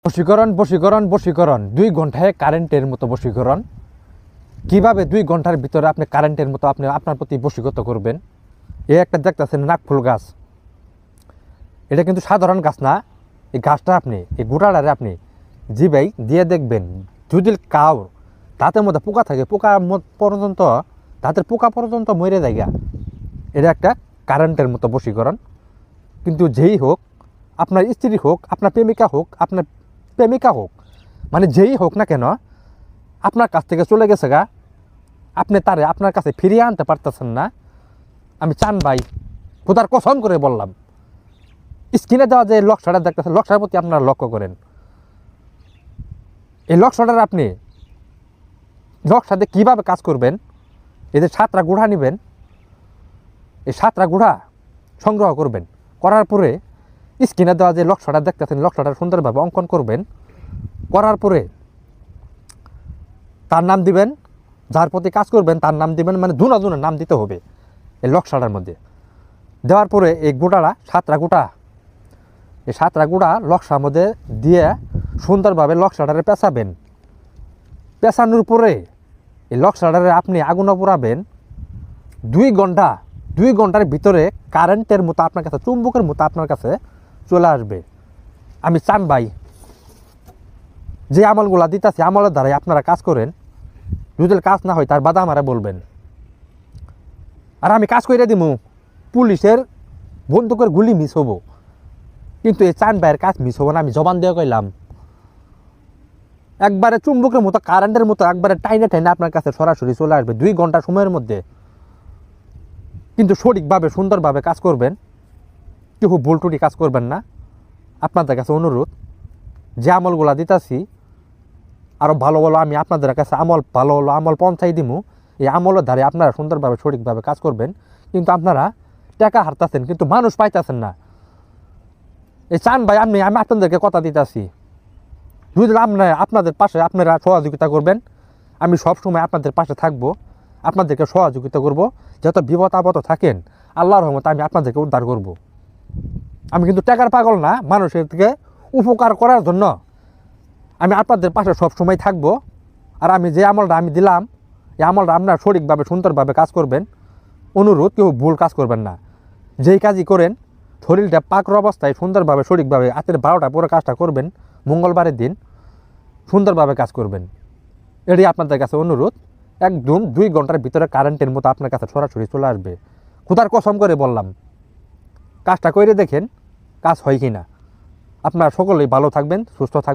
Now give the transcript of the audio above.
বশীকরণ বশীকরণ বশীকরণ 2 ঘন্টায় কারেন্টের মতো বশীকরণ। কিভাবে 2 ঘন্টার ভিতরে আপনি কারেন্টের মতো আপনি আপনার প্রতি বশীগত করবেন। এই একটা দেখতেছেন নাকফুল গাছ, এটা কিন্তু সাধারণ গাছ না। এই গাছটা আপনি এই গোটাটারে আপনি জিবাই দিয়ে দেখবেন, যদি কাউ দাঁতের মধ্যে পোকা থাকে, পোকা পর্যন্ত দাঁতের পোকা পর্যন্ত মরে যায়। এটা একটা কারেন্টের মতো বশীকরণ। কিন্তু যেই হোক, আপনার স্ত্রী হোক, আপনার প্রেমিকা হোক, আপনার প্রেমিকা হোক, মানে যেই হোক না কেন, আপনার কাছ থেকে চলে গেছে গা, আপনি তারে আপনার কাছে ফিরিয়ে আনতে পারতেছেন না। আমি চান ভাই, খোদার কসম করে বললাম, স্ক্রিনে দেওয়া যে লক্ষ্যটা দেখতেছেন, লক্ষ্যের প্রতি আপনারা লক্ষ্য করেন। এই লক্ষ্যটার আপনি লক্ষ্যতে কীভাবে কাজ করবেন, এদের 7টা গুঁড়া নেবেন, এই 7টা গুঁড়া সংগ্রহ করবেন। করার পরে স্ক্রিনে দেওয়া যে লক্ষ্যটা দেখতেছেন, লক্ষ্যটা সুন্দরভাবে অঙ্কন করবেন। করার পরে তার নাম দিবেন, যার প্রতি কাজ করবেন তার নাম দিবেন, মানে দুজনের নাম দিতে হবে এই লক্ষ্যটার মধ্যে। দেওয়ার পরে এই গোটাটা 7টা গোটা, এই 7টা গোটা লক্ষ্যের মধ্যে দিয়ে সুন্দরভাবে লক্ষ্যটারে পেঁচাবেন। পেঁচানোর পরে এই লক্ষ্যটারে আপনি আগুনে পোড়াবেন 2 ঘন্টা। 2 ঘন্টার ভিতরে কারেন্টের মতো আপনার কাছে, চুম্বকের মতো আপনার কাছে চলে আসবে। আমি চান ভাই, যে আমলগুলা দিতেছি, আমলের দ্বারাই আপনারা কাজ করেন। যদি কাজ না হয় তার বাধা আমারা বলবেন। আর আমি কাজ করে দিব, পুলিশের বন্দুকের গুলি মিস হবো, কিন্তু এই চান ভাইয়ের কাজ মিস হবো না। আমি জবান দিয়ে কইলাম, একবারে চুম্বকের মতো, কারেন্টের মতো একবারে টাইনে টাইনে আপনার কাছে সরাসরি চলে আসবে 2 ঘন্টা সময়ের মধ্যে। কিন্তু সঠিকভাবে সুন্দরভাবে কাজ করবেন, কেউ ভুল টুটি কাজ করবেন না। আপনাদের কাছে অনুরোধ, যে আমলগুলা দিতেছি আরও ভালো ভালো আমি আপনাদের কাছে আমল, ভালো ভালো আমল পৌঁছাই দিব। এই আমলের ধারে আপনারা সুন্দরভাবে সঠিকভাবে কাজ করবেন। কিন্তু আপনারা টাকা হারতেছেন, কিন্তু মানুষ পাইতেছেন না। এই চান ভাই, আমি আপনাদেরকে কথা দিতেছি, যদি আপনাদের পাশে আপনারা সহযোগিতা করবেন, আমি সবসময় আপনাদের পাশে থাকবো, আপনাদেরকে সহযোগিতা করব। যত বিপদ আপদ থাকেন, আল্লাহর রহমতে আমি আপনাদেরকে উদ্ধার করব। আমি কিন্তু টাকার পাগল না, মানুষের থেকে উপকার করার জন্য আমি আপনাদের পাশে সবসময় থাকবো। আর আমি যে আমলটা আমি দিলাম, এই আমলটা আপনারা সঠিকভাবে সুন্দরভাবে কাজ করবেন। অনুরোধ, কেউ ভুল কাজ করবেন না। যেই কাজই করেন, শরীরটা পাকর অবস্থায় সুন্দরভাবে সঠিকভাবে রাতের 12টা পরে কাজটা করবেন। মঙ্গলবারের দিন সুন্দরভাবে কাজ করবেন, এটাই আপনাদের কাছে অনুরোধ। একদম 2 ঘন্টার ভিতরে কারেন্টের মতো আপনার কাছে সরাসরি চলে আসবে। খোদার কসম করে বললাম, কাজটা করে দেখেন কাজ হয় কি না। আপনারা সকলেই ভালো থাকবেন, সুস্থ থাকবেন।